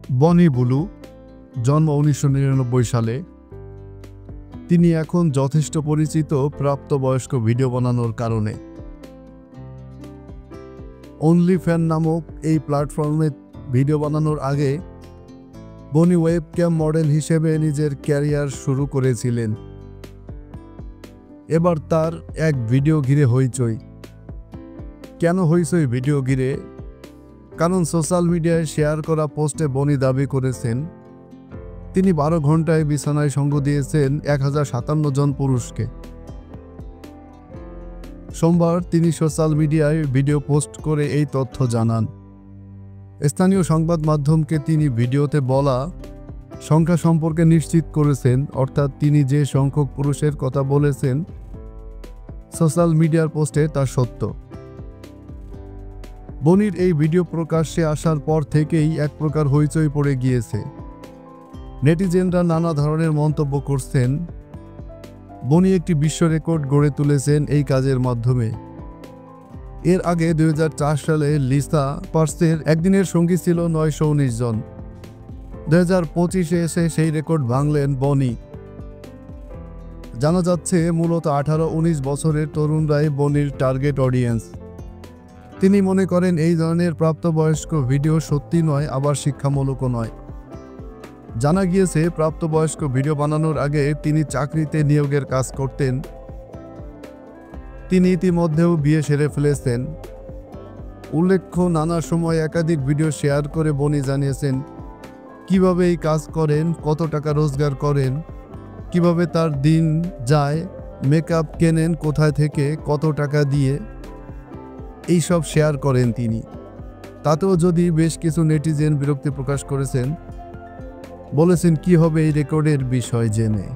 বনি বুলু, জন্ম 1999 সালে। তিনি এখন যথেষ্ট পরিচিত প্রাপ্তবয়স্ক ভিডিও বানানোর কারণে। OnlyFans নামক এই প্ল্যাটফর্মে ভিডিও বানানোর আগে বনি ওয়েবক্যাম মডেল হিসেবে নিজের ক্যারিয়ার শুরু করেছিলেন। এবার তার এক ভিডিও ঘিরে হইচই। কেন হইচই ভিডিও ঘিরে? কারণ সোশ্যাল মিডিয়ায় শেয়ার করা পোস্টে বনি দাবি করেছেন তিনি 12 ঘন্টায় বিছানায় সঙ্গ দিয়েছেন 1057 জন পুরুষকে। সোমবার তিনি সোশ্যাল মিডিয়ায় ভিডিও পোস্ট করে এই তথ্য জানান। স্থানীয় সংবাদ মাধ্যমকে তিনি ভিডিওতে বলা সংখ্যা সম্পর্কে নিশ্চিত করেছেন, অর্থাৎ তিনি যে সংখ্যক পুরুষের কথা বলেছেন সোশ্যাল মিডিয়ার পোস্টে তা সত্য। বনির এই ভিডিও প্রকাশ্যে আসার পর থেকেই এক প্রকার হইচই পড়ে গিয়েছে। নেটিজেনরা নানা ধরনের মন্তব্য করছেন। বনি একটি বিশ্ব রেকর্ড গড়ে তুলেছেন এই কাজের মাধ্যমে। এর আগে 2004 সালে লিসা পার্সের একদিনের সঙ্গী ছিল 919 জন। 2025-এ এসে সেই রেকর্ড ভাঙলেন বনি। জানা যাচ্ছে মূলত 18-19 বছরের তরুণরাই বনির টার্গেট অডিয়েন্স। তিনি মনে করেন এই ধরনের প্রাপ্তবয়স্ক ভিডিও সত্যি নয়, আবার শিক্ষামূলকও নয়। জানা গিয়েছে প্রাপ্তবয়স্ক ভিডিও বানানোর আগে তিনি চাকরিতে নিয়োগের কাজ করতেন। তিনি ইতিমধ্যেও বিয়ে সেরে ফেলেছেন। উল্লেখ্য, নানা সময় একাধিক ভিডিও শেয়ার করে বনি জানিয়েছেন কিভাবে এই কাজ করেন, কত টাকা রোজগার করেন, কিভাবে তার দিন যায়, মেকআপ কেনেন কোথায় থেকে, কত টাকা দিয়ে, এইসব শেয়ার করেন তিনি। তাতেও যদি বেশ কিছু নেটিজেন বিরক্তি প্রকাশ করেছেন, বলেছেন কি হবে এই রেকর্ডের বিষয় জেনে।